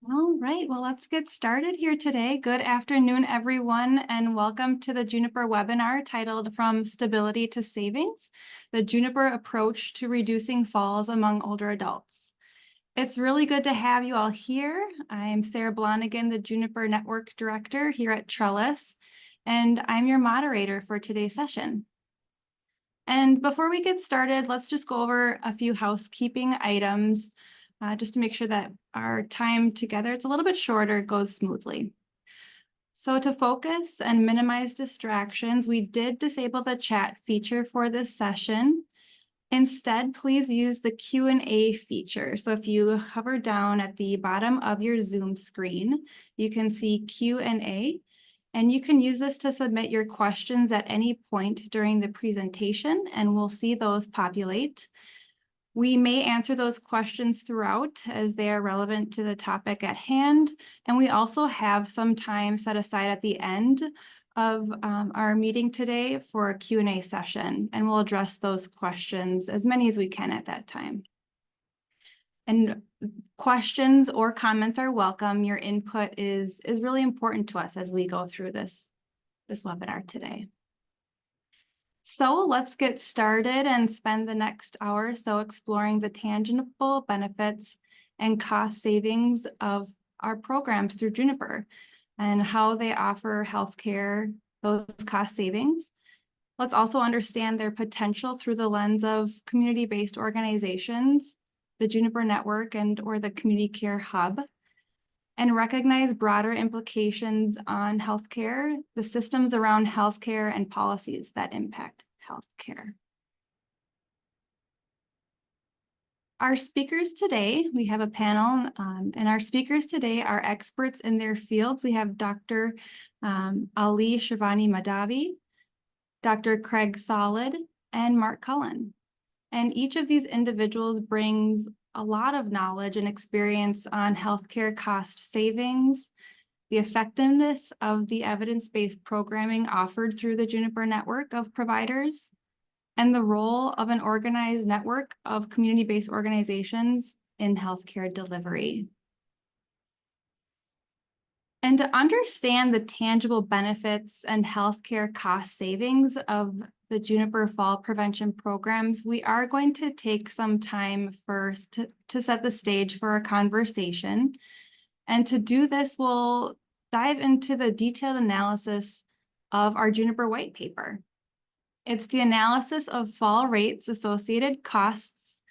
All right, well, let's get started here today. Good afternoon, everyone, and welcome to the Juniper webinar titled From Stability to Savings, the Juniper Approach to Reducing Falls Among Older Adults. It's really good to have you all here. I'm Sarah Blonigan, the Juniper Network Director here at Trellis, and I'm your moderator for today's session. And before we get started, let's just go over a few housekeeping items just to make sure that our time together, it's a little bit shorter, goes smoothly. So to focus and minimize distractions, we did disable the chat feature for this session. Instead, please use the Q&A feature. So if you hover down at the bottom of your Zoom screen, you can see Q&A. And you can use this to submit your questions at any point during the presentation, and we'll see those populate. We may answer those questions throughout as they are relevant to the topic at hand. And we also have some time set aside at the end of our meeting today for a Q&A session, and we'll address those questions, as many as we can at that time. And questions or comments are welcome. Your input is really important to us as we go through this webinar today. So let's get started and spend the next hour or so exploring the tangible benefits and cost savings of our programs through Juniper and how they offer healthcare, those cost savings. Let's also understand their potential through the lens of community-based organizations, the Juniper Network or the Community Care Hub, and recognize broader implications on healthcare, the systems around healthcare, and policies that impact healthcare. Our speakers today, we have a panel, and our speakers today are experts in their fields. We have Dr. Ali Shirvani-Mahdavi, Dr. Craig Solid, and Mark Cullen. And each of these individuals brings a lot of knowledge and experience on healthcare cost savings, the effectiveness of the evidence-based programming offered through the Juniper network of providers, and the role of an organized network of community-based organizations in healthcare delivery. And to understand the tangible benefits and healthcare cost savings of the Juniper Fall Prevention programs, we are going to take some time first to set the stage for a conversation. And to do this, we'll dive into the detailed analysis of our Juniper white paper. It's the analysis of fall rates, associated costs,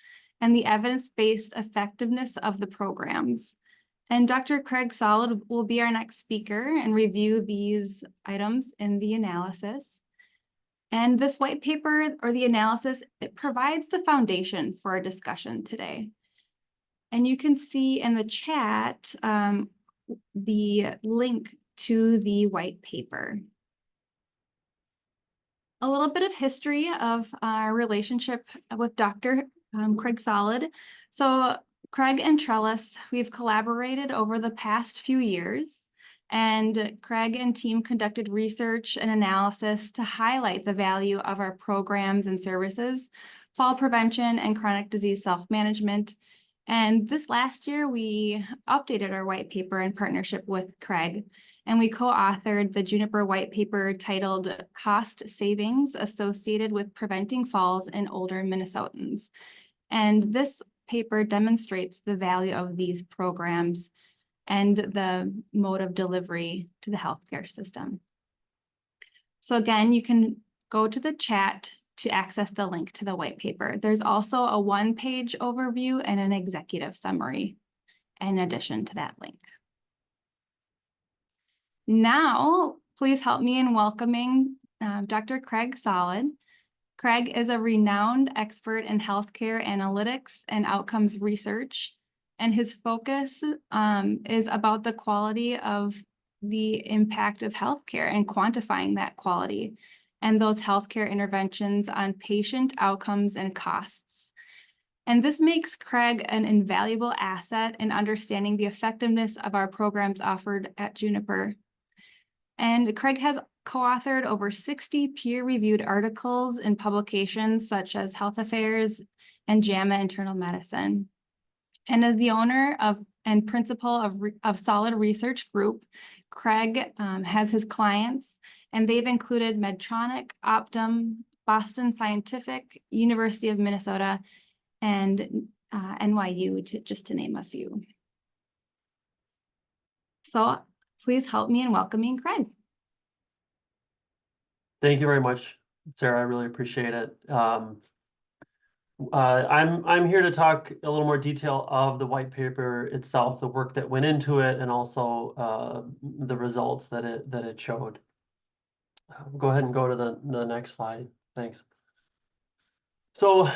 and the evidence-based effectiveness of the programs. And Dr. Craig Solid will be our next speaker and review these items in the analysis. And this white paper or the analysis, it provides the foundation for our discussion today. And you can see in the chat the link to the white paper. A little bit of history of our relationship with Dr. Craig Solid. So Craig and Trellis, we've collaborated over the past few years, and Craig and team conducted research and analysis to highlight the value of our programs and services, fall prevention and chronic disease self-management. And this last year, we updated our white paper in partnership with Craig, and we co-authored the Juniper white paper titled Cost Savings Associated with Preventing Falls in Older Minnesotans. And this paper demonstrates the value of these programs and the mode of delivery to the healthcare system. So again, you can go to the chat to access the link to the white paper. There's also a one-page overview and an executive summary in addition to that link. Now, please help me in welcoming Dr. Craig Solid. Craig is a renowned expert in healthcare analytics and outcomes research, and his focus is about the quality of the impact of healthcare and quantifying that quality and those healthcare interventions on patient outcomes and costs. And this makes Craig an invaluable asset in understanding the effectiveness of our programs offered at Juniper. And Craig has co-authored over 60 peer-reviewed articles in publications such as Health Affairs and JAMA Internal Medicine. And as the owner of and principal of Solid Research Group. Craig has his clients, and they've included Medtronic, Optum, Boston Scientific, University of Minnesota, and NYU, just to name a few. So please help me in welcoming Craig. Thank you very much, Sarah. I really appreciate it. I'm here to talk a little more detail of the white paper itself, the work that went into it, and also the results that it showed. Go ahead and go to the next slide. Thanks. So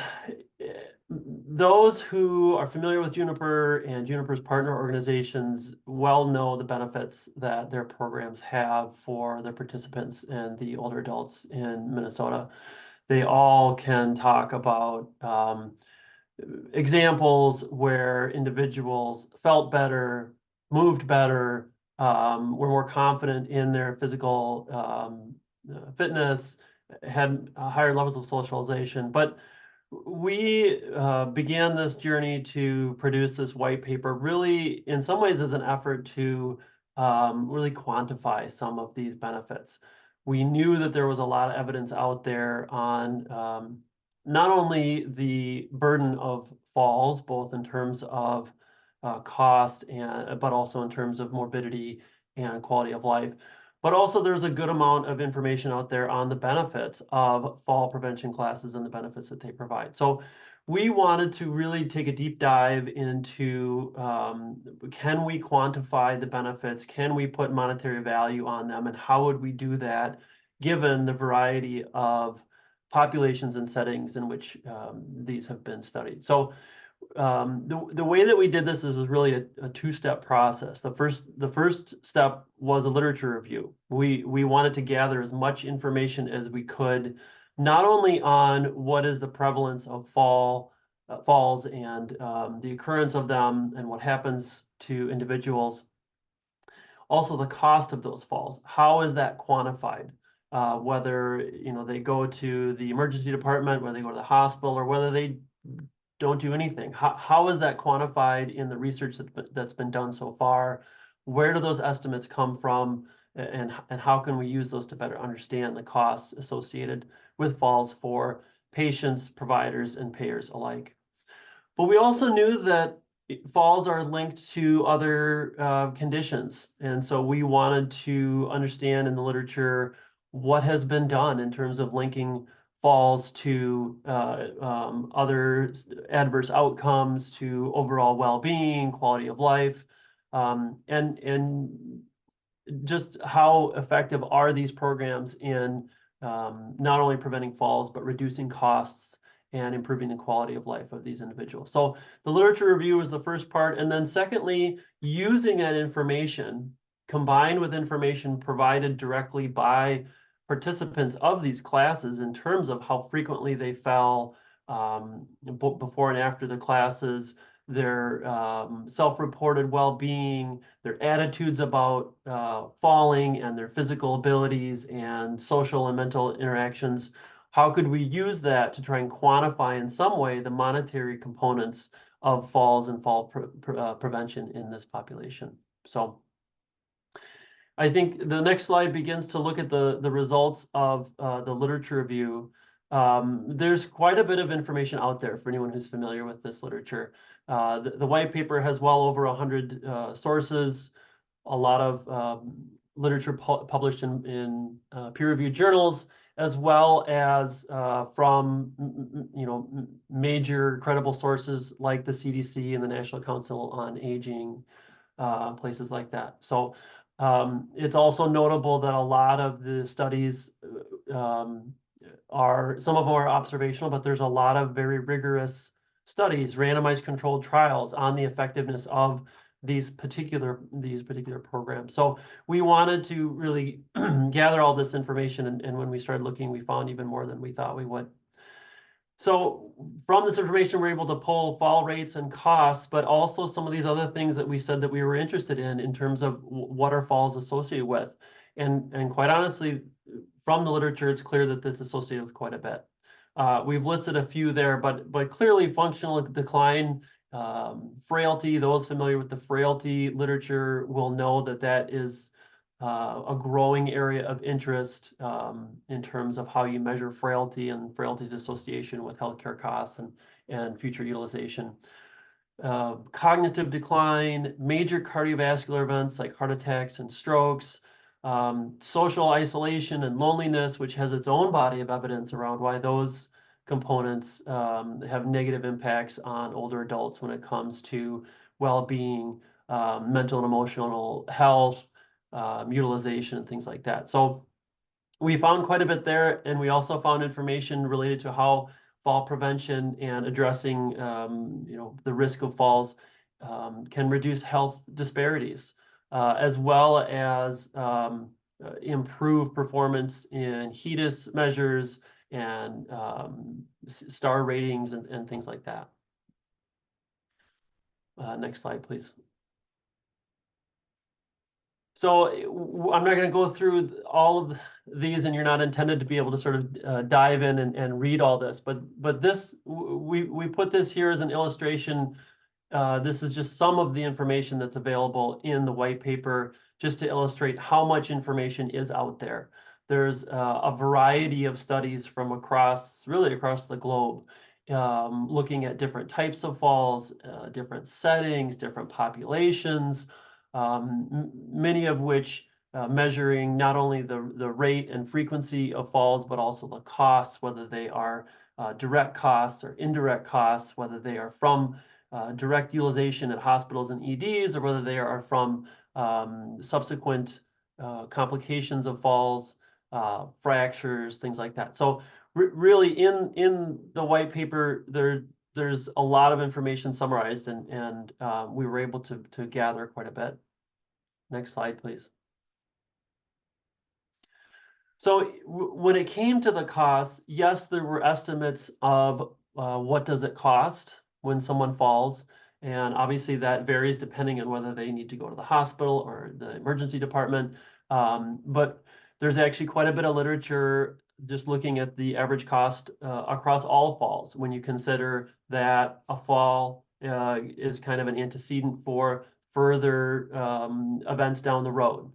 those who are familiar with Juniper and Juniper's partner organizations well know the benefits that their programs have for their participants and the older adults in Minnesota. They all can talk about examples where individuals felt better, moved better, were more confident in their physical fitness, had higher levels of socialization. But we began this journey to produce this white paper really in some ways as an effort to really quantify some of these benefits. We knew that there was a lot of evidence out there on not only the burden of falls, both in terms of cost but also in terms of morbidity and quality of life. But also there's a good amount of information out there on the benefits of fall prevention classes and the benefits that they provide. So we wanted to really take a deep dive into can we quantify the benefits? Can we put monetary value on them? And how would we do that given the variety of populations and settings in which these have been studied? So the way that we did this is really a two-step process. The first step was a literature review. We wanted to gather as much information as we could, not only on what is the prevalence of falls and the occurrence of them and what happens to individuals, also the cost of those falls. How is that quantified? Whether they go to the emergency department, whether they go to the hospital, or whether they don't do anything. How is that quantified in the research that's been done so far? Where do those estimates come from? And how can we use those to better understand the costs associated with falls for patients, providers, and payers alike? But we also knew that falls are linked to other conditions. And so we wanted to understand in the literature what has been done in terms of linking falls to other adverse outcomes, to overall well-being, quality of life, and just how effective are these programs in not only preventing falls, but reducing costs and improving the quality of life of these individuals. So the literature review was the first part. And then secondly, using that information combined with information provided directly by participants of these classes in terms of how frequently they fell before and after the classes, their self-reported well-being, their attitudes about falling and their physical abilities and social and mental interactions. How could we use that to try and quantify in some way the monetary components of falls and fall prevention in this population? So I think the next slide begins to look at the results of the literature review. There's quite a bit of information out there for anyone who's familiar with this literature. The white paper has well over 100 sources, a lot of literature published in peer-reviewed journals, as well as from major credible sources like the CDC and the National Council on Aging, places like that. So it's also notable that a lot of the studies some of them are observational, but there's a lot of very rigorous studies, randomized controlled trials on the effectiveness of these particular programs. So we wanted to really gather all this information, and when we started looking, we found even more than we thought we would. So from this information, we're able to pull fall rates and costs, but also some of these other things that we said that we were interested in terms of what are falls associated with. And quite honestly, from the literature, it's clear that it's associated with quite a bit. We've listed a few there, but clearly functional decline Frailty, those familiar with the frailty literature will know that that is a growing area of interest in terms of how you measure frailty and frailty's association with healthcare costs and future utilization. Cognitive decline, major cardiovascular events like heart attacks and strokes, social isolation and loneliness, which has its own body of evidence around why those components have negative impacts on older adults when it comes to well-being, mental and emotional health, utilization, and things like that. So we found quite a bit there, and we also found information related to how fall prevention and addressing the risk of falls can reduce health disparities, as well as improve performance in HEDIS measures and star ratings and things like that. Next slide, please. So I'm not going to go through all of these, and you're not intended to be able to sort of dive in and read all this, but this we put this here as an illustration. This is just some of the information that's available in the white paper, just to illustrate how much information is out there. There's a variety of studies from really across the globe, looking at different types of falls, different settings, different populations, many of which measuring not only the rate and frequency of falls, but also the costs, whether they are direct costs or indirect costs, whether they are from direct utilization at hospitals and EDs, or whether they are from subsequent complications of falls, fractures, things like that. So really in the white paper, there's a lot of information summarized, and we were able to gather quite a bit. Next slide, please. So when it came to the costs, yes, there were estimates of what does it cost when someone falls, and obviously that varies depending on whether they need to go to the hospital or the emergency department. But there's actually quite a bit of literature just looking at the average cost across all falls, when you consider that a fall is kind of an antecedent for further events down the road.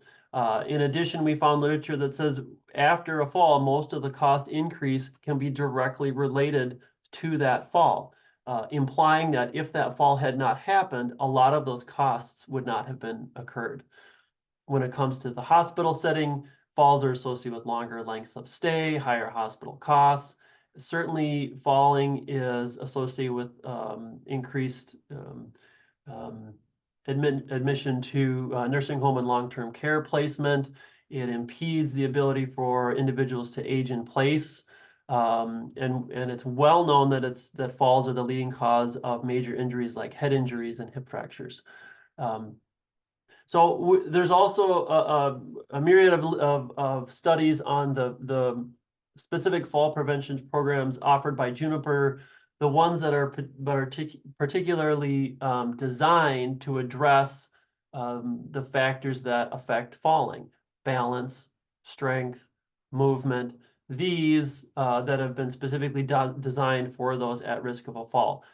In addition, we found literature that says after a fall, most of the cost increase can be directly related to that fall, implying that if that fall had not happened, a lot of those costs would not have been occurred. When it comes to the hospital setting, falls are associated with longer lengths of stay, higher hospital costs. Certainly, falling is associated with increased admission to nursing home and long-term care placement. It impedes the ability for individuals to age in place. And it's well known that falls are the leading cause of major injuries like head injuries and hip fractures. So there's also a myriad of studies on the specific fall prevention programs offered by Juniper, the ones that are particularly designed to address the factors that affect falling: balance, strength, movement. These that have been specifically designed for those at risk of a fall.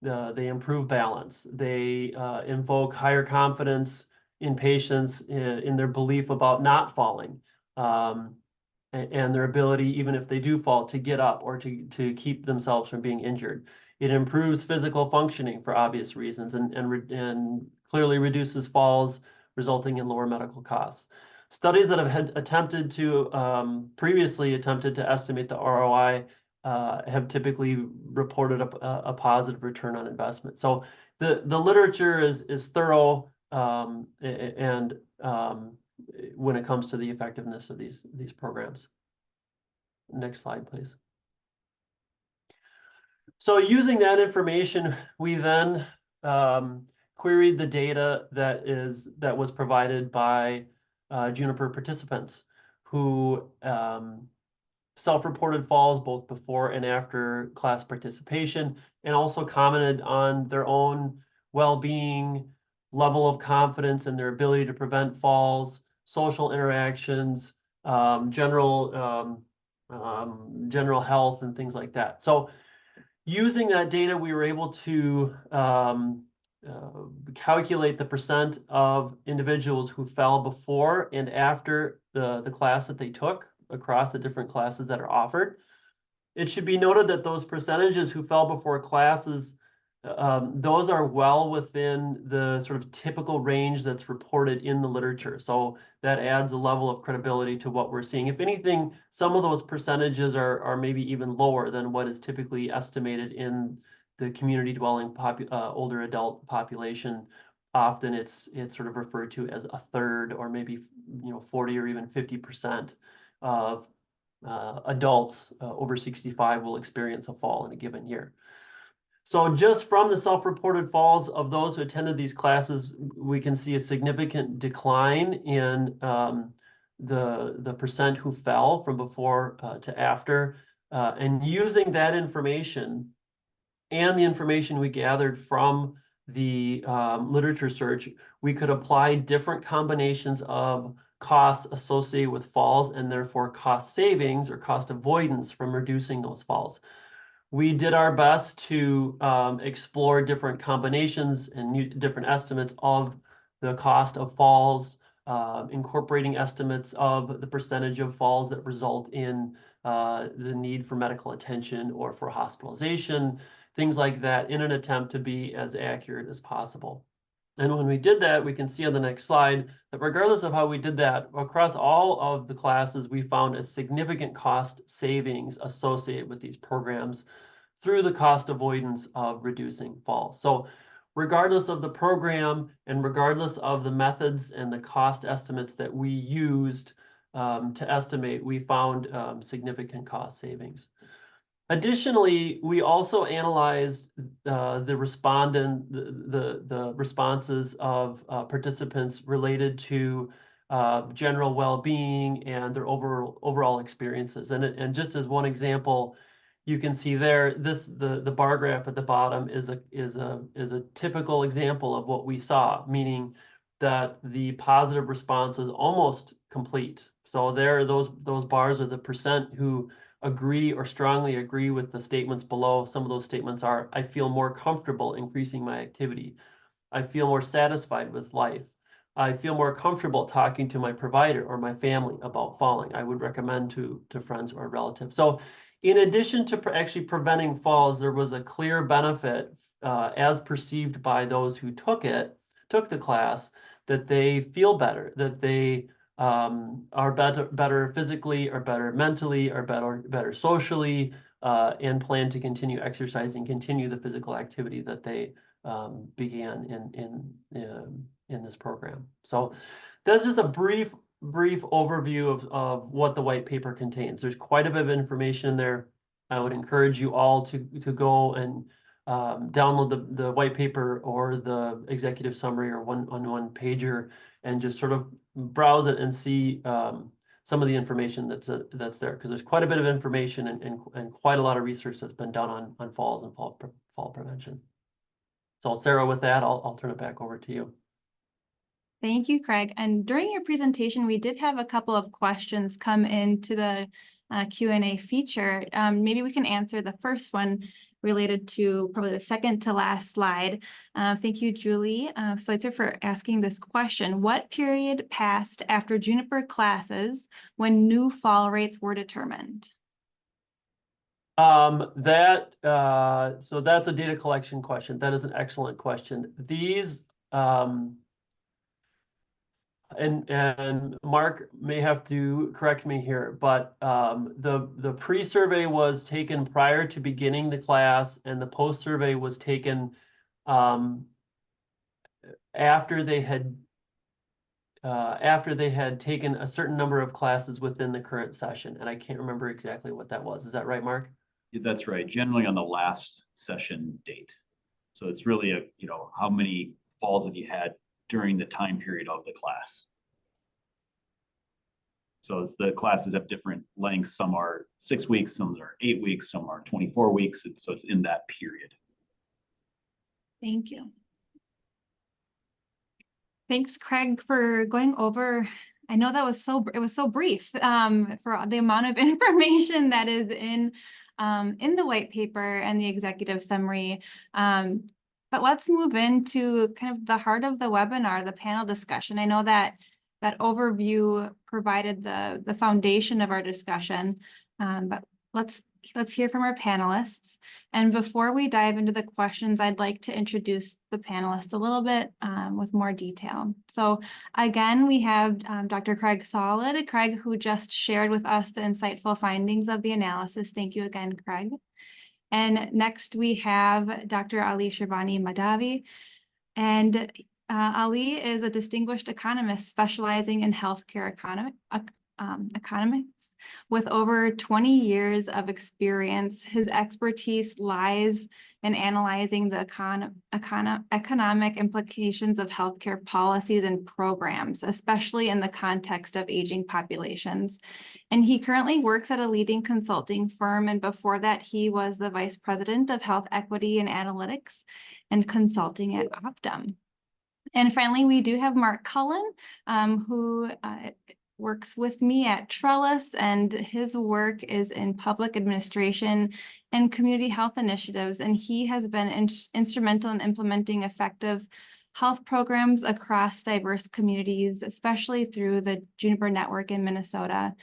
They improve balance. They invoke higher confidence in patients in their belief about not falling, and their ability, even if they do fall, to get up or to keep themselves from being injured. It improves physical functioning for obvious reasons, and clearly reduces falls, resulting in lower medical costs. Studies that have previously attempted to estimate the ROI have typically reported a positive return on investment. So the literature is thorough, and when it comes to the effectiveness of these programs. Next slide, please. So using that information, we then queried the data that was provided by Juniper participants who self-reported falls both before and after class participation, and also commented on their own well-being, level of confidence, and their ability to prevent falls, social interactions, general health, and things like that. So Using that data, we were able to calculate the percent of individuals who fell before and after the class that they took across the different classes that are offered. It should be noted that those percentages who fell before classes, those are well within the sort of typical range that's reported in the literature. So that adds a level of credibility to what we're seeing. If anything, some of those percentages are maybe even lower than what is typically estimated in the community dwelling older adult population. Often it's sort of referred to as a third, or maybe 40 or even 50% of adults over 65 will experience a fall in a given year. So just from the self-reported falls of those who attended these classes, we can see a significant decline in the percent who fell from before to after. And using that information and the information we gathered from the literature search, we could apply different combinations of costs associated with falls and therefore cost savings or cost avoidance from reducing those falls. We did our best to explore different combinations and different estimates of the cost of falls, incorporating estimates of the percentage of falls that result in the need for medical attention or for hospitalization, things like that, in an attempt to be as accurate as possible. And when we did that, we can see on the next slide that regardless of how we did that, across all of the classes, we found a significant cost savings associated with these programs through the cost avoidance of reducing falls. So regardless of the program and regardless of the methods and the cost estimates that we used to estimate, we found significant cost savings. Additionally, we also analyzed the responses of participants related to general well-being and their overall experiences. And just as one example, you can see there, the bar graph at the bottom is a typical example of what we saw, meaning that the positive response was almost complete. So there, those bars are the percent who agree or strongly agree with the statements below. Some of those statements are, I feel more comfortable increasing my activity. I feel more satisfied with life. I feel more comfortable talking to my provider or my family about falling. I would recommend to friends or relatives. So in addition to actually preventing falls, there was a clear benefit as perceived by those who took the class, that they feel better, that they are better physically, or better mentally, or better socially, and plan to continue exercising, continue the physical activity that they began in this program. So that's just a brief overview of what the white paper contains. There's quite a bit of information there. I would encourage you all to go and download the white paper or the executive summary or one pager, and just sort of browse it and see some of the information that's there, because there's quite a bit of information and quite a lot of research that's been done on falls and fall prevention. So Sarah, with that, I'll turn it back over to you. Thank you, Craig. And during your presentation, we did have a couple of questions come into the Q&A feature. Maybe we can answer the first one related to probably the second to last slide. Thank you, Julie Schweitzer, for asking this question. What period passed after Juniper classes when new fall rates were determined? So that's a data collection question. That is an excellent question. These and Mark may have to correct me here, but the pre-survey was taken prior to beginning the class, and the post-survey was taken after they had taken a certain number of classes within the current session, and I can't remember exactly what that was. Is that right, Mark? That's right. Generally on the last session date. So it's really how many falls have you had during the time period of the class. So the classes have different lengths. Some are 6 weeks, some are 8 weeks, some are 24 weeks. And so it's in that period. Thank you. Thanks, Craig, for going over. I know that was it was so brief for the amount of information that is in in the white paper and the executive summary. But let's move into kind of the heart of the webinar, the panel discussion. I know that overview provided the foundation of our discussion, but let's hear from our panelists. And before we dive into the questions, I'd like to introduce the panelists a little bit with more detail. So again, we have Dr. Craig Solid, Craig, who just shared with us the insightful findings of the analysis. Thank you again, Craig. And next we have Dr. Ali Shirvani-Mahdavi. And Ali is a distinguished economist specializing in healthcare economics with over 20 years of experience. His expertise lies in analyzing the economic implications of healthcare policies and programs, especially in the context of aging populations. And he currently works at a leading consulting firm. And before that, he was the vice president of health equity and analytics and consulting at Optum. And finally, we do have Mark Cullen, who works with me at Trellis, and his work is in public administration and community health initiatives. And he has been instrumental in implementing effective health programs across diverse communities, especially through the Juniper network in Minnesota.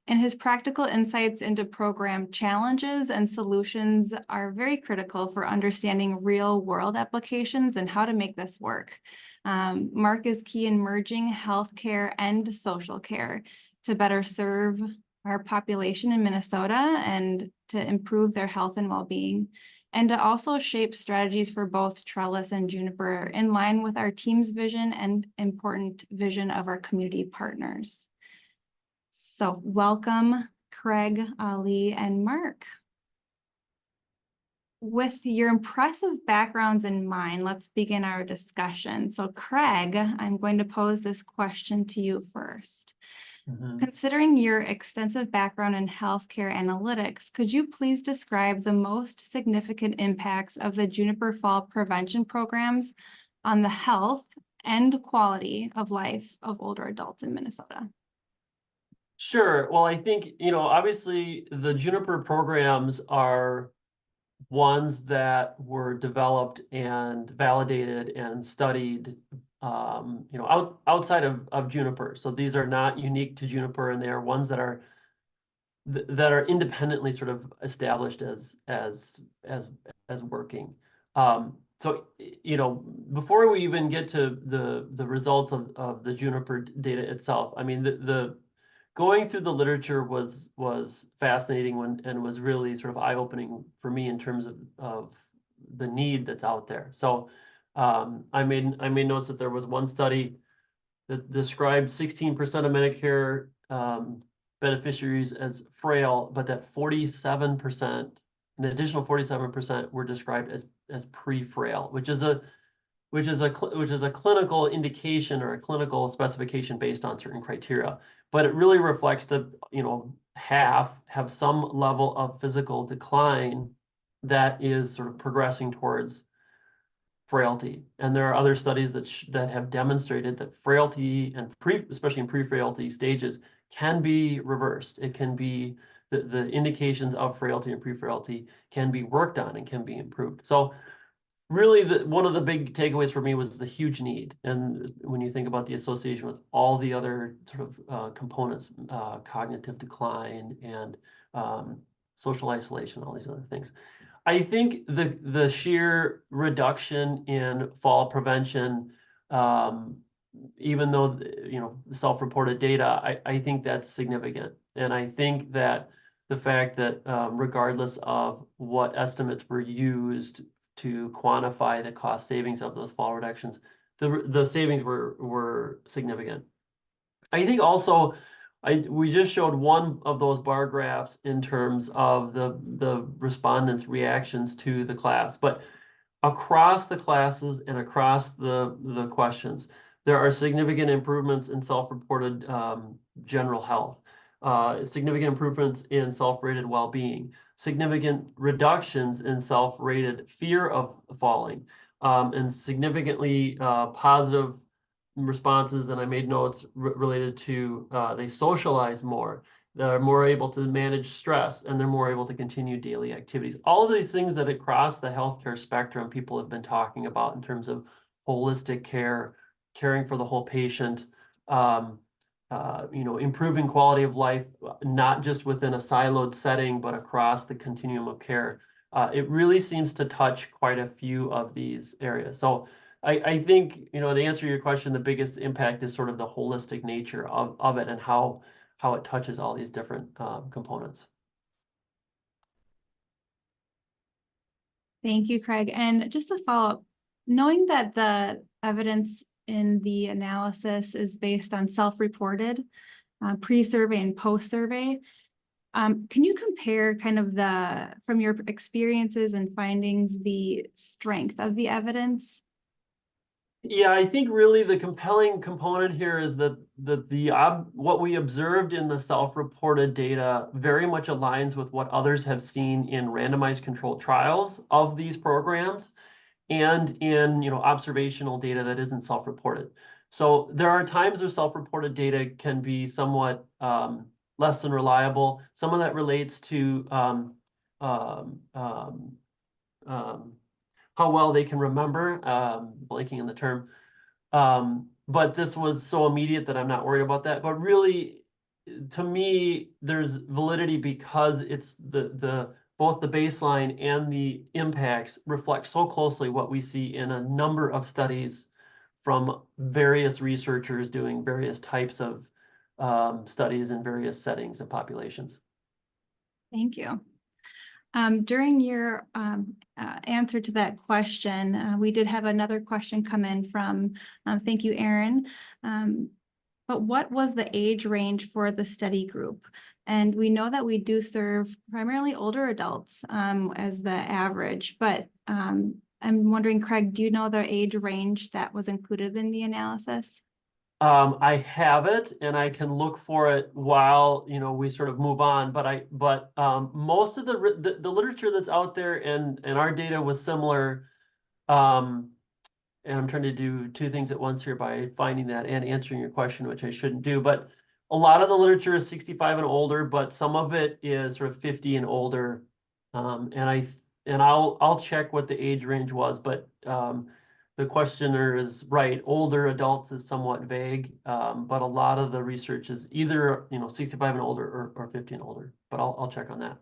And his practical insights into program challenges and solutions are very critical for understanding real-world applications and how to make this work. Mark is key in merging healthcare and social care to better serve our population in Minnesota and to improve their health and well-being, and to also shape strategies for both Trellis and Juniper in line with our team's vision and important vision of our community partners. So welcome, Craig, Ali, and Mark. With your impressive backgrounds in mind, let's begin our discussion. So Craig, I'm going to pose this question to you first. Considering your extensive background in healthcare analytics, could you please describe the most significant impacts of the Juniper Fall prevention programs on the health and quality of life of older adults in Minnesota? Sure. Well, I think, obviously the Juniper programs are ones that were developed and validated and studied, outside of Juniper. So these are not unique to Juniper, and they are ones that are independently sort of established as working. So, before we even get to the results of the Juniper data itself, I mean, the going through the literature was fascinating and was really sort of eye-opening for me in terms of the need that's out there. So I made notes that there was one study that described 16% of Medicare beneficiaries as frail, but that 47%, an additional 47% were described as pre-frail, which is a clinical indication or a clinical specification based on certain criteria. But it really reflects that, half have some level of physical decline that is sort of progressing towards frailty. And there are other studies that have demonstrated that frailty and especially in pre-frailty stages can be reversed. It can be the indications of frailty and pre-frailty can be worked on and can be improved. So really, one of the big takeaways for me was the huge need. And when you think about the association with all the other sort of components, cognitive decline and social isolation, all these other things. I think the sheer reduction in fall prevention, even though, self-reported data, I think that's significant. And I think that the fact that regardless of what estimates were used to quantify the cost savings of those fall reductions, the savings were significant. I think also we just showed one of those bar graphs in terms of the respondents' reactions to the class, but across the classes and across the questions, there are significant improvements in self-reported general health, significant improvements in self-rated well-being, significant reductions in self-rated fear of falling, and significantly positive responses. And I made notes related to they socialize more They're more able to manage stress, and they're more able to continue daily activities. All of these things that across the healthcare spectrum people have been talking about in terms of holistic care, caring for the whole patient, improving quality of life, not just within a siloed setting, but across the continuum of care. It really seems to touch quite a few of these areas. So I think, to answer your question, the biggest impact is sort of the holistic nature of it and how it touches all these different components. Thank you, Craig. And just to follow up, knowing that the evidence in the analysis is based on self-reported, pre-survey and post-survey, can you compare kind of from your experiences and findings, the strength of the evidence? Yeah, I think really the compelling component here is that what we observed in the self-reported data very much aligns with what others have seen in randomized controlled trials of these programs and in observational data that isn't self-reported. So there are times where self-reported data can be somewhat less than reliable. Some of that relates to how well they can remember, blanking on the term. But this was so immediate that I'm not worried about that. But really, to me, there's validity because it's both the baseline and the impacts reflect so closely what we see in a number of studies from various researchers doing various types of studies in various settings and populations. Thank you. During your answer to that question, we did have another question come in from, thank you, Aaron. But what was the age range for the study group? And we know that we do serve primarily older adults as the average, but I'm wondering, Craig, do you know the age range that was included in the analysis? I have it, and I can look for it while we sort of move on. But most of the literature that's out there and our data was similar. And I'm trying to do two things at once here by finding that and answering your question, which I shouldn't do. But a lot of the literature is 65 and older, but some of it is sort of 50 and older. And I'll check what the age range was, but the questioner is right. Older adults is somewhat vague, but a lot of the research is either 65 and older or 50 and older. But I'll check on that.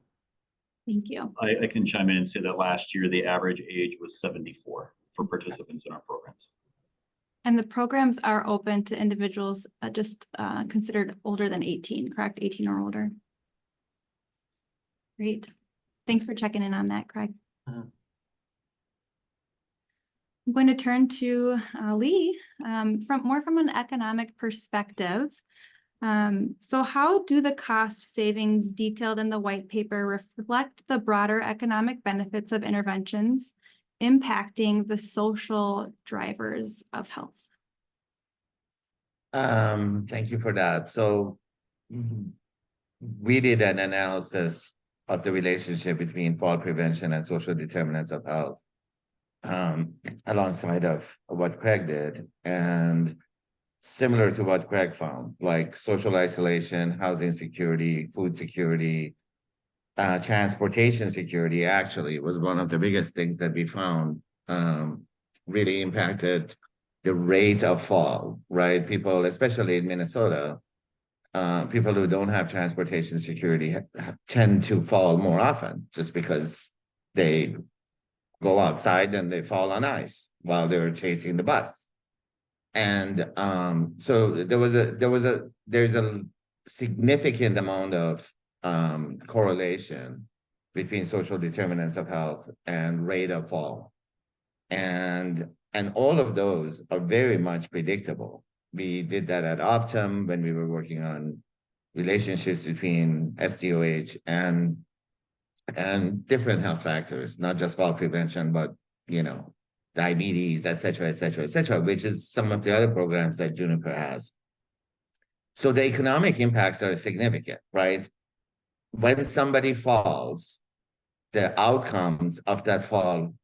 Thank you. I can chime in and say that last year the average age was 74 for participants in our programs. And the programs are open to individuals just considered older than 18, correct? 18 or older. Great. Thanks for checking in on that, Craig. I'm going to turn to Lee from an economic perspective. So how do the cost savings detailed in the white paper reflect the broader economic benefits of interventions impacting the social drivers of health? Thank you for that. So we did an analysis of the relationship between fall prevention and social determinants of health alongside of what Craig did. And similar to what Craig found, like social isolation, housing security, food security, transportation security actually was one of the biggest things that we found really impacted the rate of fall, right? People, especially in Minnesota, people who don't have transportation security tend to fall more often just because they go outside and they fall on ice while they're chasing the bus. And so there's a significant amount of correlation between social determinants of health and rate of fall. And all of those are very much predictable. We did that at Optum when we were working on relationships between SDOH and different health factors, not just fall prevention, but diabetes, et cetera, which is some of the other programs that Juniper has. So the economic impacts are significant, right? When somebody falls, the outcomes of that fall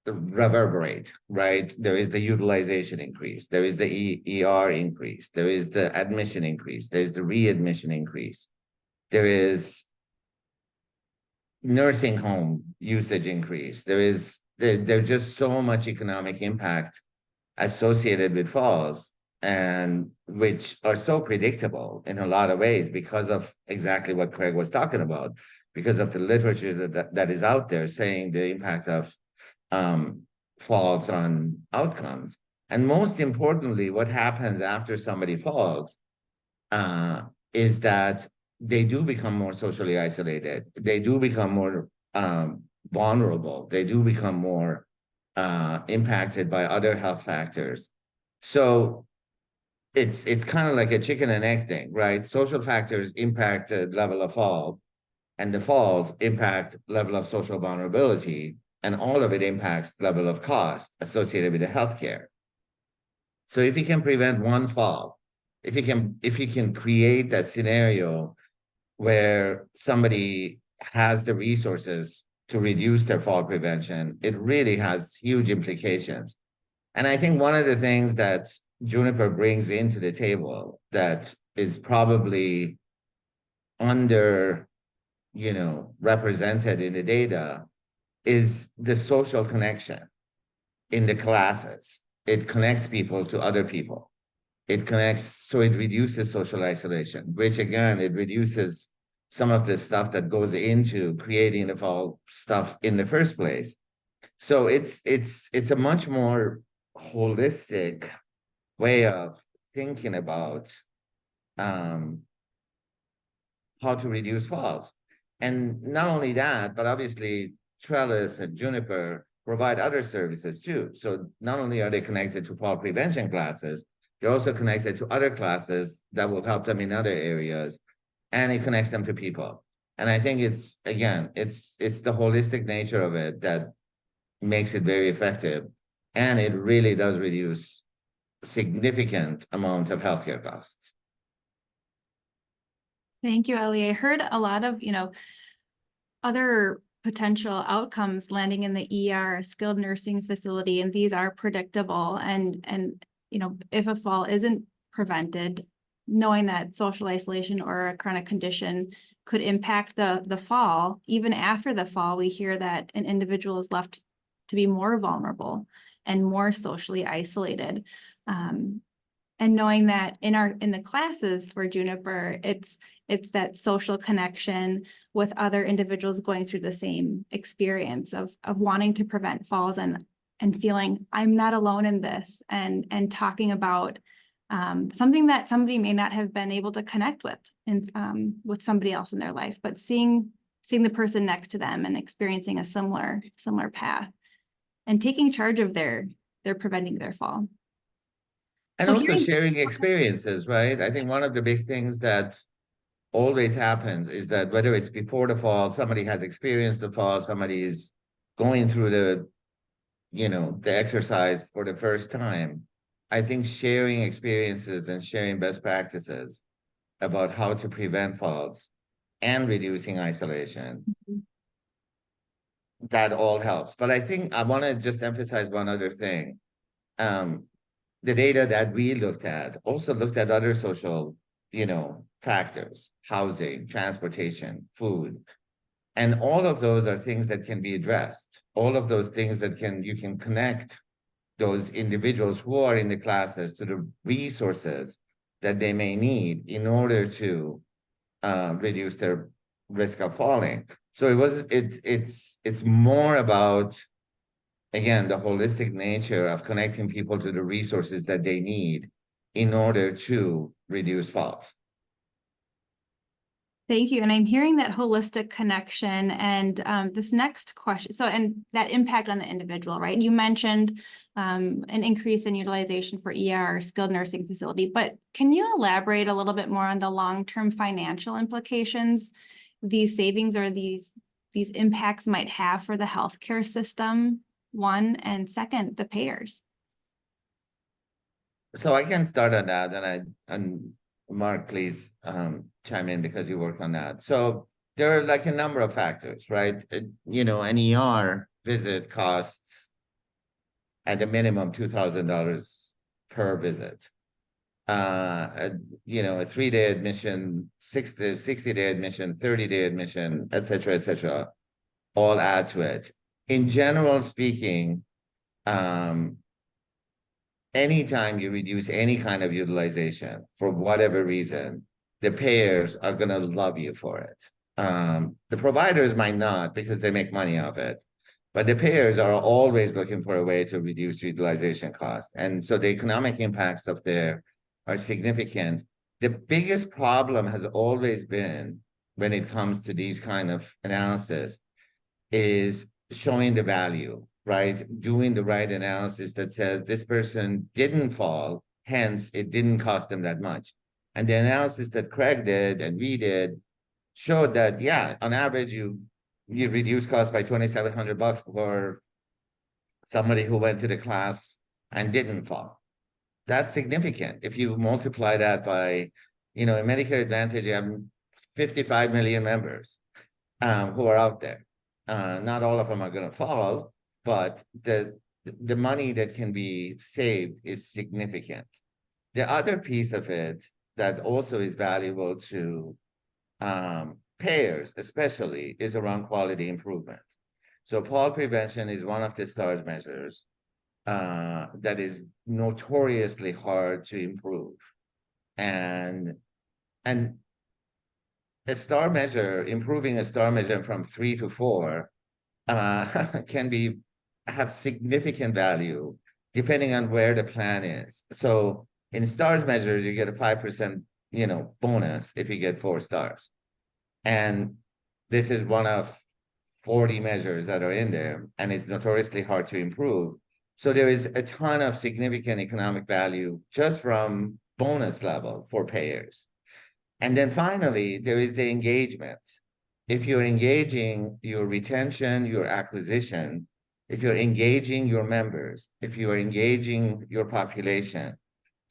reverberate, right? There is the utilization increase, there is the ER increase, there is the admission increase, there's the readmission increase. There is nursing home usage increase. There's just so much economic impact associated with falls, and which are so predictable in a lot of ways because of exactly what Craig was talking about, because of the literature that is out there saying the impact of um, falls on outcomes. And most importantly, what happens after somebody falls uh, is that they do become more socially isolated. They do become more vulnerable. They do become more impacted by other health factors. So it's kind of like a chicken and egg thing, right? Social factors impact the level of fall, and the falls impact level of social vulnerability, and all of it impacts level of cost associated with the healthcare. So if you can prevent one fall, if you can create that scenario where somebody has the resources to reduce their fall prevention, it really has huge implications. And I think one of the things that Juniper brings into the table that is probably under, represented in the data is the social connection in the classes. It connects people to other people. It connects, so it reduces social isolation, which again, it reduces some of the stuff that goes into creating the fall stuff in the first place. So it's a much more holistic way of thinking about um, how to reduce falls. And not only that, but obviously Trellis and Juniper provide other services too. So not only are they connected to fall prevention classes, they're also connected to other classes that will help them in other areas, and it connects them to people. And I think it's again, it's the holistic nature of it that makes it very effective, and it really does reduce significant amount of healthcare costs. Thank you, Ellie. I heard a lot of, other potential outcomes landing in the ER, skilled nursing facility, and these are predictable. And if a fall isn't prevented, knowing that social isolation or a chronic condition could impact the fall, even after the fall, we hear that an individual is left to be more vulnerable and more socially isolated. And knowing that in the classes for Juniper, it's that social connection with other individuals going through the same experience of wanting to prevent falls and feeling I'm not alone in this, and talking about something that somebody may not have been able to connect with with somebody else in their life, but seeing the person next to them and experiencing a similar path and taking charge of their preventing their fall. And So also sharing experiences, right? I think one of the big things that always happens is that whether it's before the fall, somebody has experienced the fall, somebody is going through the exercise for the first time. I think sharing experiences and sharing best practices about how to prevent falls and reducing isolation, that all helps. But I think I want to just emphasize one other thing. The data that we looked at also looked at other social, factors, housing, transportation, food. And all of those are things that can be addressed. All of those things that you can connect those individuals who are in the classes to the resources that they may need in order to reduce their risk of falling. So it's more about, again, the holistic nature of connecting people to the resources that they need in order to reduce falls. Thank you. And I'm hearing that holistic connection and this next question. So, and that impact on the individual, right? You mentioned an increase in utilization for ER or skilled nursing facility, but can you elaborate a little bit more on the long-term financial implications these savings or these impacts might have for the healthcare system, one, and second, the payers? So I can start on that, and Mark, please chime in because you work on that. So there are like a number of factors, right? An ER visit costs at a minimum $2,000 per visit. a 3-day admission, 60-day admission, 30-day admission, et cetera, all add to it. In general speaking, anytime you reduce any kind of utilization for whatever reason, the payers are going to love you for it. The providers might not because they make money off it, but the payers are always looking for a way to reduce utilization costs. And so the economic impacts of there are significant. The biggest problem has always been when it comes to these kind of analysis is showing the value, right? Doing the right analysis that says this person didn't fall, hence it didn't cost them that much. And the analysis that Craig did and we did showed that, yeah, on average, you reduce costs by $2,700 for somebody who went to the class and didn't fall. That's significant. If you multiply that by, in Medicare Advantage, you have 55 million members who are out there. Not all of them are going to fall, but the money that can be saved is significant. The other piece of it that also is valuable to payers, especially, is around quality improvement. So fall prevention is one of the STARS measures that is notoriously hard to improve. And a STAR measure, improving a STAR measure from 3 to 4 can have significant value depending on where the plan is. So in STARS measures, you get a 5%, bonus if you get 4 stars. And this is one of 40 measures that are in there, and it's notoriously hard to improve. So there is a ton of significant economic value just from bonus level for payers. And then finally, there is the engagement. If you're engaging your retention, your acquisition, if you're engaging your members, if you're engaging your population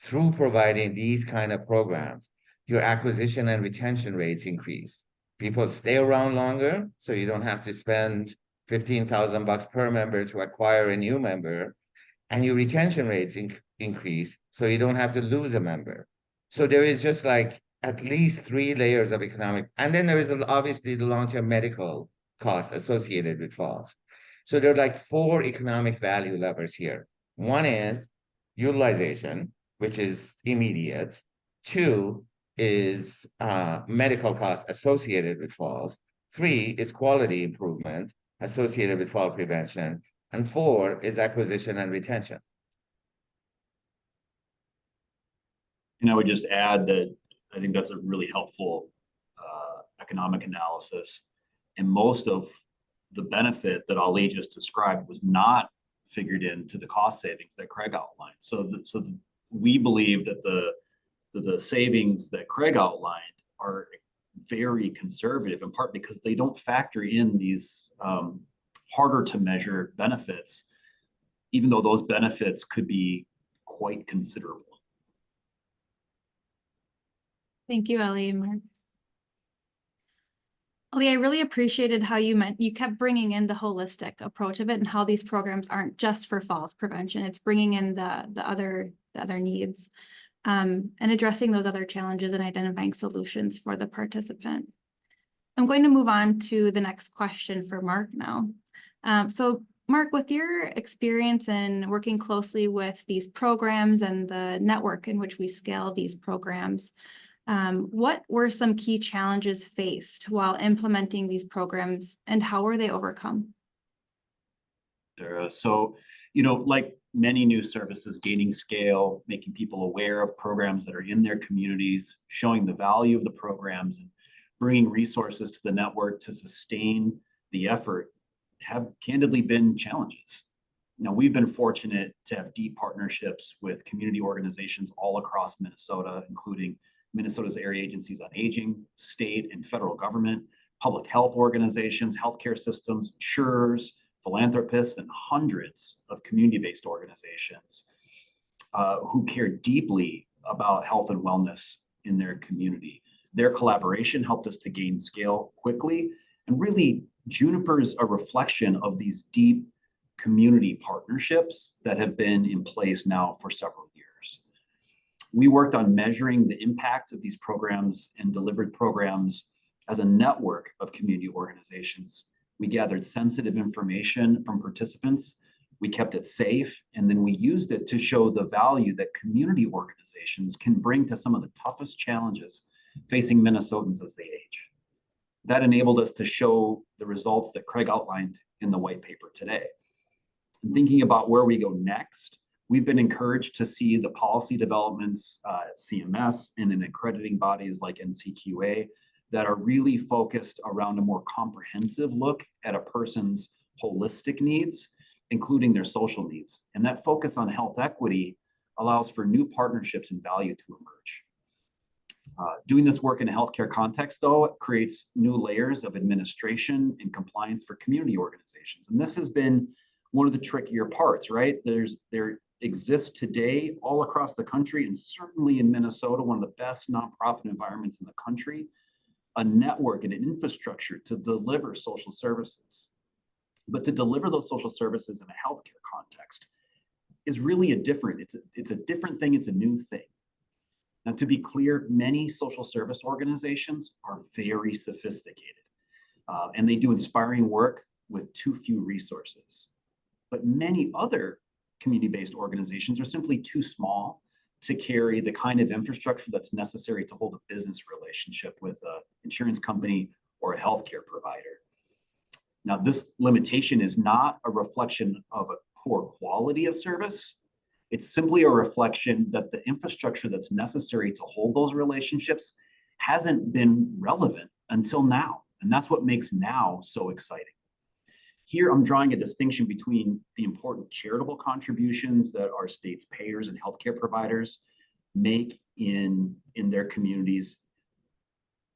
through providing these kind of programs, your acquisition and retention rates increase. People stay around longer, so you don't have to spend $15,000 per member to acquire a new member, and your retention rates increase, so you don't have to lose a member. So there is just like at least 3 layers of economic, and then there is obviously the long-term medical costs associated with falls. So there are like 4 economic value levers here. One is utilization, which is immediate. 2 is medical costs associated with falls. 3 is quality improvement associated with fall prevention. And 4 is acquisition and retention. And I would just add that I think that's a really helpful economic analysis. And most of the benefit that Ali just described was not figured into the cost savings that Craig outlined. So we believe that the savings that Craig outlined are very conservative, in part because they don't factor in these harder to measure benefits, even though those benefits could be quite considerable. Thank you, Ellie and Mark. Ellie, I really appreciated how you kept bringing in the holistic approach of it and how these programs aren't just for falls prevention. It's bringing in the other needs and addressing those other challenges and identifying solutions for the participant. I'm going to move on to the next question for Mark now. So Mark, with your experience in working closely with these programs and the network in which we scale these programs, what were some key challenges faced while implementing these programs and how were they overcome? Sure. So, like many new services, gaining scale, making people aware of programs that are in their communities, showing the value of the programs, and bringing resources to the network to sustain the effort have candidly been challenges. Now, we've been fortunate to have deep partnerships with community organizations all across Minnesota, including Minnesota's area agencies on aging, state and federal government, public health organizations, healthcare systems, insurers, philanthropists, and hundreds of community-based organizations who care deeply about health and wellness in their community. Their collaboration helped us to gain scale quickly, and really Juniper's a reflection of these deep community partnerships that have been in place now for several years. We worked on measuring the impact of these programs and delivered programs as a network of community organizations. We gathered sensitive information from participants, we kept it safe, and then we used it to show the value that community organizations can bring to some of the toughest challenges facing Minnesotans as they age. That enabled us to show the results that Craig outlined in the white paper today. And thinking about where we go next, we've been encouraged to see the policy developments at CMS and in accrediting bodies like NCQA that are really focused around a more comprehensive look at a person's holistic needs, including their social needs. And that focus on health equity allows for new partnerships and value to emerge. Doing this work in a healthcare context, though, creates new layers of administration and compliance for community organizations. And this has been one of the trickier parts, right? There exists today all across the country, and certainly in Minnesota, one of the best nonprofit environments in the country, a network and an infrastructure to deliver social services. But to deliver those social services in a healthcare context is really it's a different thing, it's a new thing. Now, to be clear, many social service organizations are very sophisticated, and they do inspiring work with too few resources. But many other community-based organizations are simply too small to carry the kind of infrastructure that's necessary to hold a business relationship with an insurance company or a healthcare provider. Now, this limitation is not a reflection of a poor quality of service. It's simply a reflection that the infrastructure that's necessary to hold those relationships hasn't been relevant until now. And that's what makes now so exciting. Here, I'm drawing a distinction between the important charitable contributions that our state's payers and healthcare providers make in their communities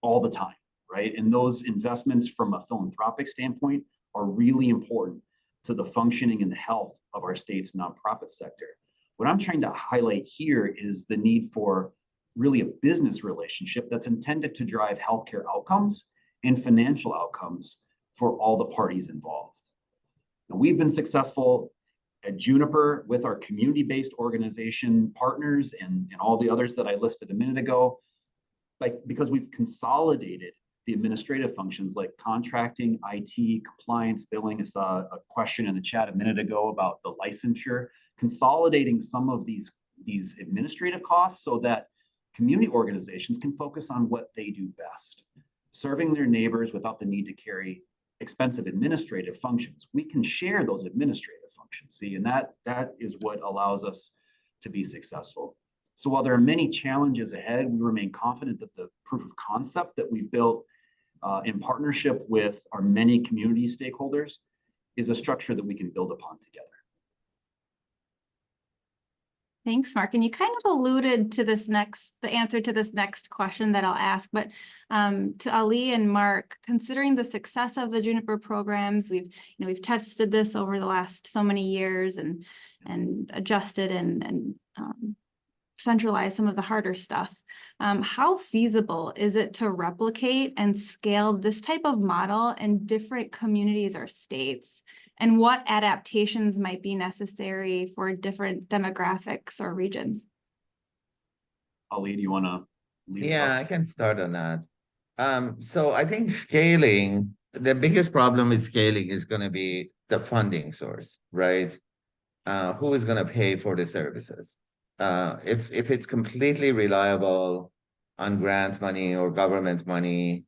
all the time, right? And those investments from a philanthropic standpoint are really important to the functioning and the health of our state's nonprofit sector. What I'm trying to highlight here is the need for really a business relationship that's intended to drive healthcare outcomes and financial outcomes for all the parties involved. Now, we've been successful at Juniper with our community-based organization partners and all the others that I listed a minute ago, because we've consolidated the administrative functions like contracting, IT, compliance, billing. I saw a question in the chat a minute ago about the licensure, consolidating some of these administrative costs so that community organizations can focus on what they do best, serving their neighbors without the need to carry expensive administrative functions. We can share those administrative functions, see, and that is what allows us to be successful. So while there are many challenges ahead, we remain confident that the proof of concept that we've built in partnership with our many community stakeholders is a structure that we can build upon together. Thanks, Mark. And you kind of alluded to the answer to this next question that I'll ask, but to Ali and Mark, considering the success of the Juniper programs, we've tested this over the last so many years and adjusted and centralized some of the harder stuff. How feasible is it to replicate and scale this type of model in different communities or states? And what adaptations might be necessary for different demographics or regions? Ali, do you want to lead? Yeah, I can start on that. So I think scaling, the biggest problem with scaling is going to be the funding source, right? Who is going to pay for the services? If it's completely reliable on grant money or government money,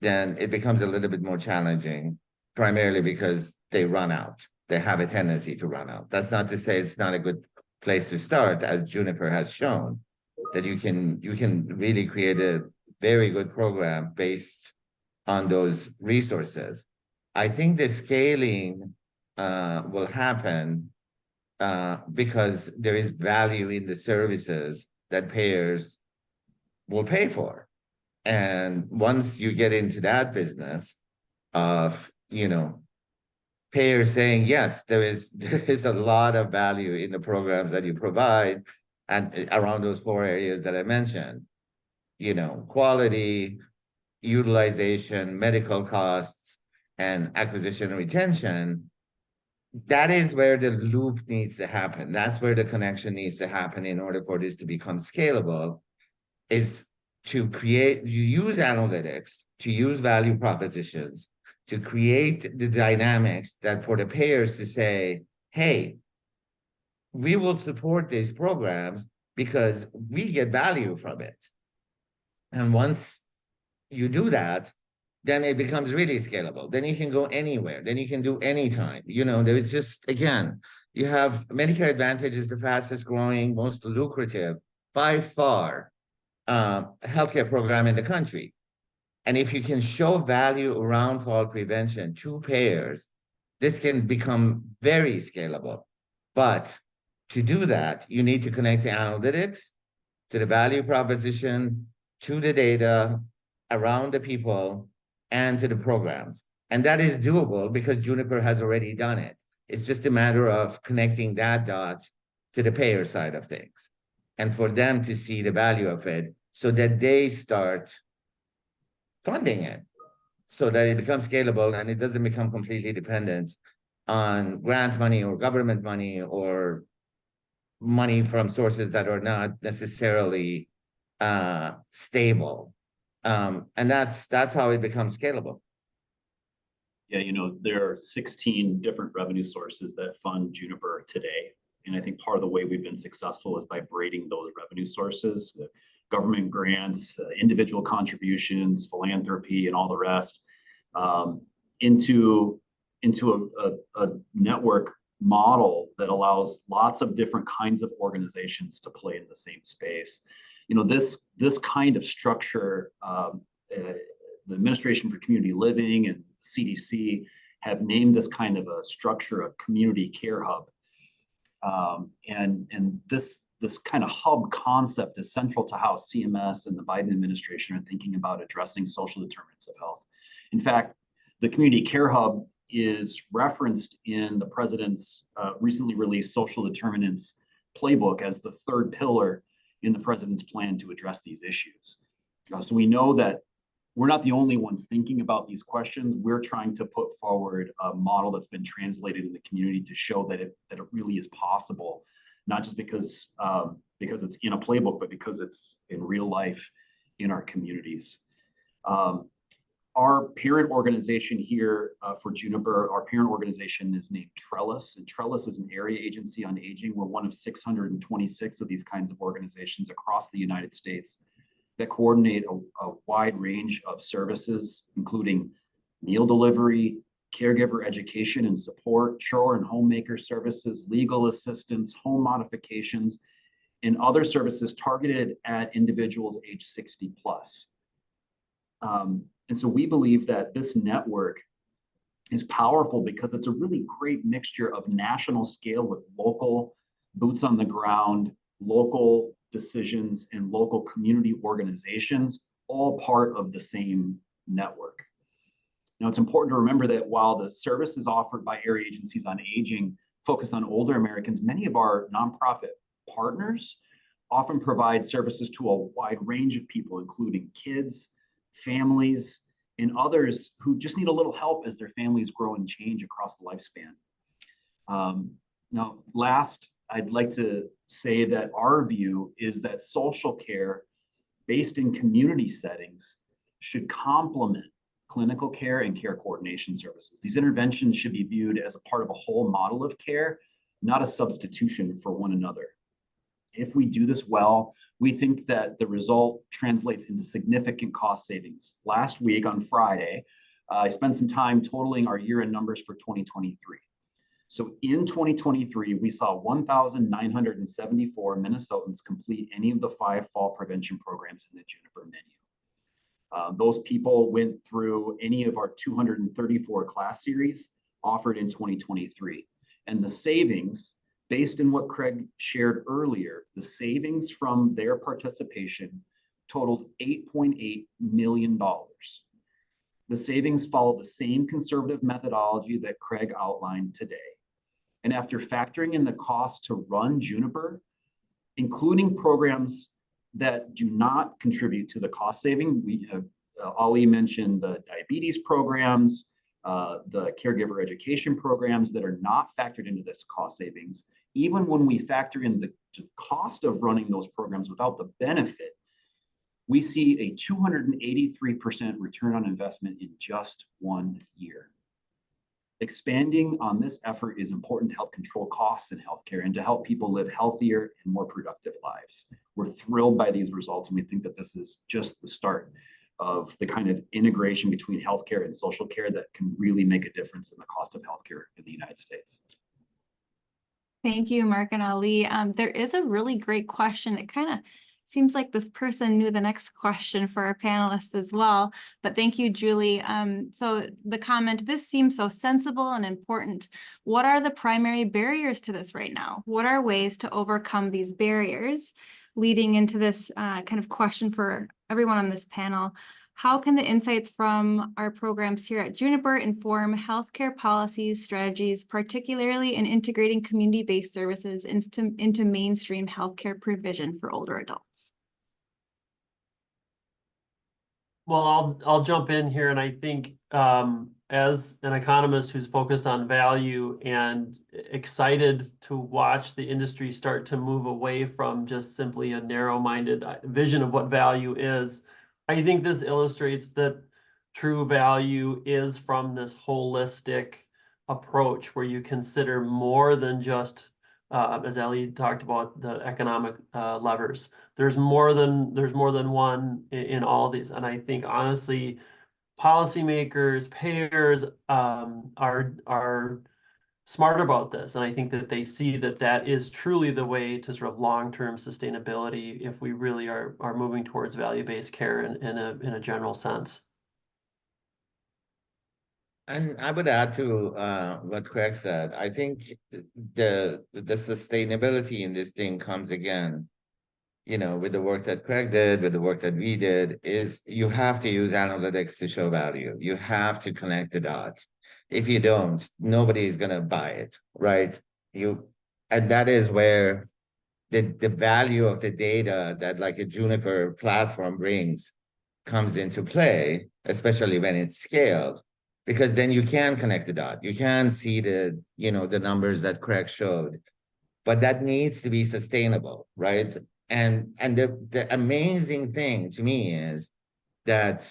then it becomes a little bit more challenging, primarily because they run out. They have a tendency to run out. That's not to say it's not a good place to start, as Juniper has shown, that you can really create a very good program based on those resources. I think the scaling will happen because there is value in the services that payers will pay for. And once you get into that business of, payers saying, yes, there is a lot of value in the programs that you provide, and around those 4 areas that I mentioned, quality, utilization, medical costs, and acquisition and retention, that is where the loop needs to happen. That's where the connection needs to happen in order for this to become scalable, is to create, you use analytics, to use value propositions, to create the dynamics that for the payers to say, hey, we will support these programs because we get value from it. And once you do that, then it becomes really scalable. Then you can go anywhere. Then you can do anytime. There's just, again, you have Medicare Advantage is the fastest growing, most lucrative by far healthcare program in the country. And if you can show value around fall prevention to payers, this can become very scalable. But to do that, you need to connect the analytics to the value proposition, to the data around the people, and to the programs. And that is doable because Juniper has already done it. It's just a matter of connecting that dot to the payer side of things and for them to see the value of it so that they start funding it so that it becomes scalable and it doesn't become completely dependent on grant money or government money or money from sources that are not necessarily stable. And that's how it becomes scalable. Yeah, there are 16 different revenue sources that fund Juniper today. And I think part of the way we've been successful is by braiding those revenue sources, government grants, individual contributions, philanthropy, and all the rest, into a network model that allows lots of different kinds of organizations to play in the same space. This kind of structure, the Administration for Community Living and CDC have named this kind of a structure a community care hub. And this kind of hub concept is central to how CMS and the Biden administration are thinking about addressing social determinants of health. In fact, the community care hub is referenced in the president's recently released social determinants playbook as the third pillar in the president's plan to address these issues. So we know that we're not the only ones thinking about these questions. We're trying to put forward a model that's been translated in the community to show that it really is possible, not just because it's in a playbook, but because it's in real life in our communities. Our parent organization here for Juniper, our parent organization is named Trellis, and Trellis is an area agency on aging. We're one of 626 of these kinds of organizations across the United States that coordinate a wide range of services, including meal delivery, caregiver education and support, chore and homemaker services, legal assistance, home modifications, and other services targeted at individuals age 60 plus. And so we believe that this network is powerful because it's a really great mixture of national scale with local boots on the ground, local decisions, and local community organizations, all part of the same network. Now, it's important to remember that while the services offered by area agencies on aging focus on older Americans, many of our nonprofit partners often provide services to a wide range of people, including kids, families, and others who just need a little help as their families grow and change across the lifespan. Now, last, I'd like to say that our view is that social care based in community settings should complement clinical care and care coordination services. These interventions should be viewed as a part of a whole model of care, not a substitution for one another. If we do this well, we think that the result translates into significant cost savings. Last week on Friday, I spent some time totaling our year-end numbers for 2023. So in 2023, we saw 1,974 Minnesotans complete any of the 5 fall prevention programs in the Juniper menu. Those people went through any of our 234 class series offered in 2023. And the savings, based on what Craig shared earlier, the savings from their participation totaled $8.8 million. The savings follow the same conservative methodology that Craig outlined today. And after factoring in the cost to run Juniper, including programs that do not contribute to the cost saving, we have Ali mentioned the diabetes programs, the caregiver education programs that are not factored into this cost savings, even when we factor in the cost of running those programs without the benefit, we see a 283% return on investment in just 1 year. Expanding on this effort is important to help control costs in healthcare and to help people live healthier and more productive lives. We're thrilled by these results, and we think that this is just the start of the kind of integration between healthcare and social care that can really make a difference in the cost of healthcare in the United States. Thank you, Mark and Ali. There is a really great question. It kind of seems like this person knew the next question for our panelists as well, but thank you, Julie. So the comment, this seems so sensible and important. What are the primary barriers to this right now? What are ways to overcome these barriers? Leading into this kind of question for everyone on this panel, how can the insights from our programs here at Juniper inform healthcare policies, strategies, particularly in integrating community-based services into mainstream healthcare provision for older adults? Well, I'll jump in here, and I think as an economist who's focused on value and excited to watch the industry start to move away from just simply a narrow-minded vision of what value is, I think this illustrates that true value is from this holistic approach where you consider more than just, as Ali talked about, the economic levers. There's more than one in all of these, and I think honestly, policymakers, payers are smart about this, and I think that they see that that is truly the way to sort of long-term sustainability if we really are moving towards value-based care in a general sense. And I would add to what Craig said. I think the sustainability in this thing comes again, with the work that Craig did, with the work that we did, is you have to use analytics to show value. You have to connect the dots. If you don't, nobody's gonna buy it, right? And that is where the value of the data that like a Juniper platform brings comes into play, especially when it's scaled, because then you can connect the dot. You can see the numbers that Craig showed, but that needs to be sustainable, right? And the amazing thing to me is that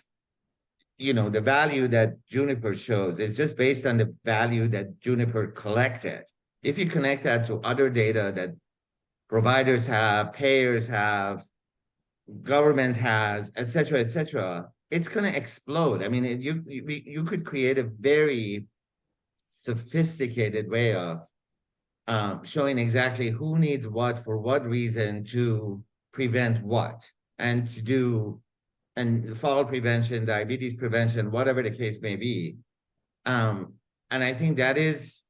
the value that Juniper shows is just based on the value that Juniper collected. If you connect that to other data that providers have, payers have, government has, et cetera, it's going to explode. I mean, you could create a very sophisticated way of showing exactly who needs what for what reason to prevent what, and to do and fall prevention, diabetes prevention, whatever the case may be. And I think that is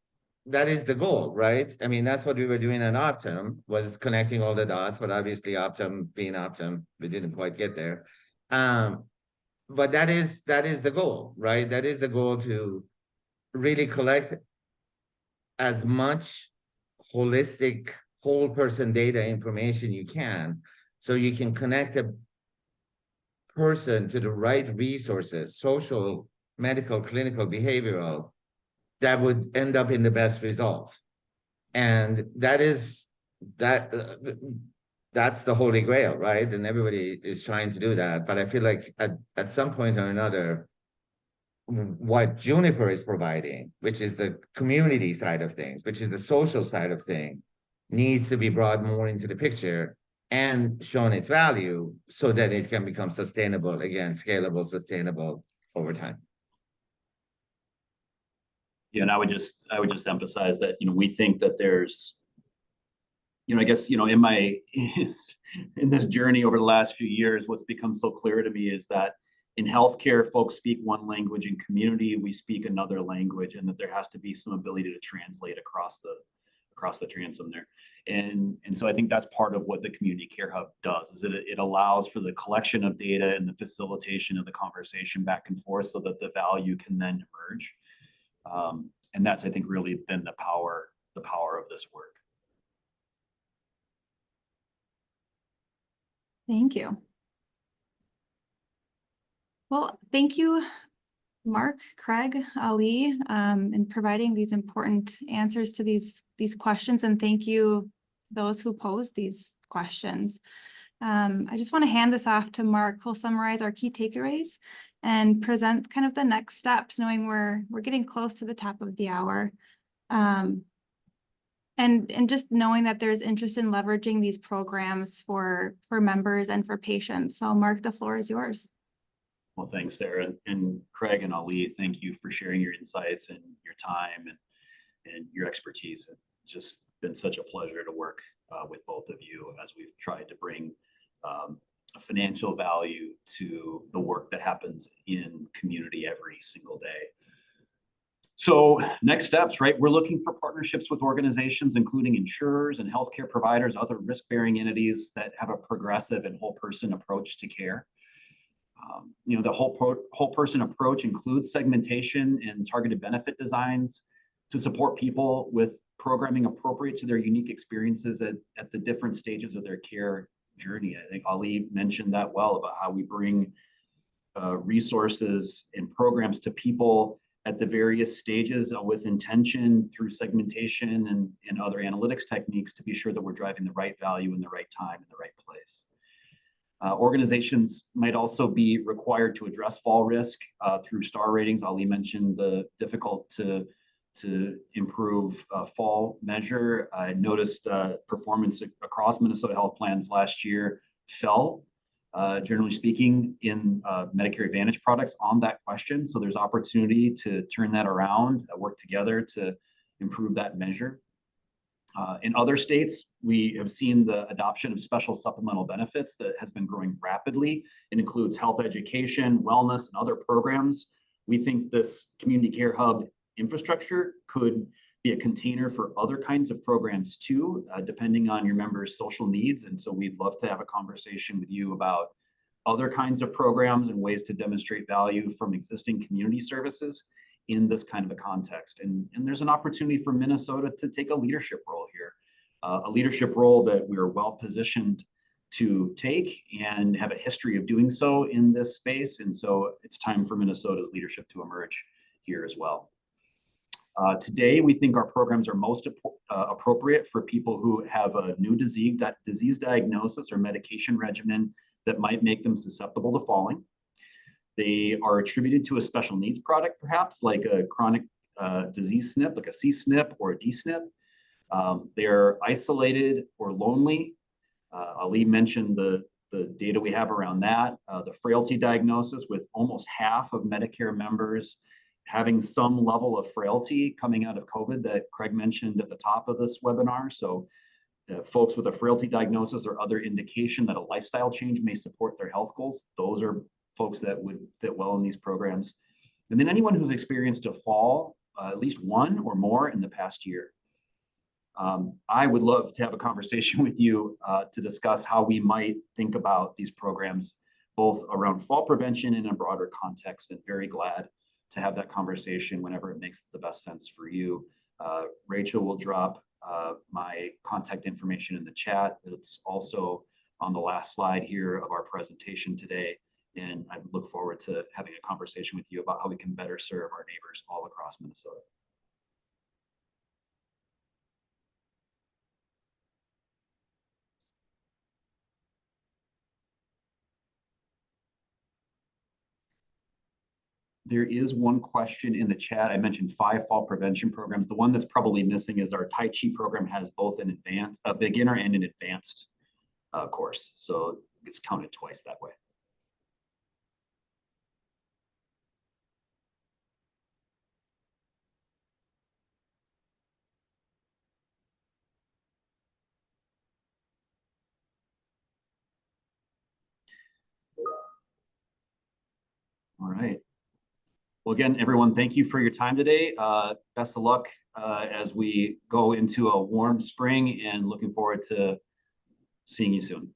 the goal, right? I mean, that's what we were doing at Optum, was connecting all the dots, but obviously Optum being Optum, we didn't quite get there. But that is the goal, right? That is the goal, to really collect as much holistic whole person data information you can, so you can connect a person to the right resources, social, medical, clinical, behavioral, that would end up in the best result. And that's the holy grail, right? And everybody is trying to do that. But I feel like at some point or another, what Juniper is providing, which is the community side of things, which is the social side of things, needs to be brought more into the picture and shown its value so that it can become sustainable, again, scalable, sustainable over time. Yeah, and I would just emphasize that, we think that there's, I guess, in my in this journey over the last few years, what's become so clear to me is that in healthcare, folks speak one language. In community, we speak another language, and that there has to be some ability to translate across the transom there. And so I think that's part of what the Community Care Hub does, is it allows for the collection of data and the facilitation of the conversation back and forth so that the value can then emerge. And that's, I think, really been the power of this work. Thank you. Well, thank you Mark, Craig, Ali, in providing these important answers to these questions, and thank you those who posed these questions. I just want to hand this off to Mark, who'll summarize our key takeaways and present kind of the next steps, knowing we're getting close to the top of the hour. And just knowing that there's interest in leveraging these programs for members and for patients. So Mark, the floor is yours. Well, thanks, Sarah. And Craig and Ali, thank you for sharing your insights and your time and your expertise. It's just been such a pleasure to work with both of you as we've tried to bring a financial value to the work that happens in community every single day. So next steps, right? We're looking for partnerships with organizations, including insurers and healthcare providers, other risk-bearing entities that have a progressive and whole person approach to care. The whole person approach includes segmentation and targeted benefit designs to support people with programming appropriate to their unique experiences at the different stages of their care journey. I think Ali mentioned that well about how we bring resources and programs to people at the various stages with intention through segmentation and other analytics techniques to be sure that we're driving the right value in the right time in the right place. Organizations might also be required to address fall risk through star ratings. Ali mentioned the difficult to improve fall measure. I noticed performance across Minnesota health plans last year fell, generally speaking, in Medicare Advantage products on that question. So there's opportunity to turn that around, work together to improve that measure. In other states, we have seen the adoption of special supplemental benefits that has been growing rapidly. It includes health education, wellness, and other programs. We think this community care hub infrastructure could be a container for other kinds of programs too, depending on your members' social needs. And so we'd love to have a conversation with you about other kinds of programs and ways to demonstrate value from existing community services in this kind of a context. And there's an opportunity for Minnesota to take a leadership role here, a leadership role that we are well positioned to take and have a history of doing so in this space. And so it's time for Minnesota's leadership to emerge here as well. Today, we think our programs are most appropriate for people who have a new disease diagnosis or medication regimen that might make them susceptible to falling. They are attributed to a special needs product, perhaps like a chronic disease SNP, like a C-SNP or a D-SNP. They're isolated or lonely. Ali mentioned the data we have around that, the frailty diagnosis with almost half of Medicare members having some level of frailty coming out of COVID that Craig mentioned at the top of this webinar. So folks with a frailty diagnosis or other indication that a lifestyle change may support their health goals, those are folks that would fit well in these programs. And then anyone who's experienced a fall, at least one or more in the past year. I would love to have a conversation with you to discuss how we might think about these programs, both around fall prevention and in a broader context, and very glad to have that conversation whenever it makes the best sense for you. Rachel will drop my contact information in the chat. It's also on the last slide here of our presentation today. And I look forward to having a conversation with you about how we can better serve our neighbors all across Minnesota. There is one question in the chat. I mentioned 5 fall prevention programs. The one that's probably missing is our Tai Chi program has both an advanced, a beginner and an advanced course. So it's counted twice that way. All right. Well, again, everyone, thank you for your time today. Best of luck as we go into a warm spring and looking forward to seeing you soon.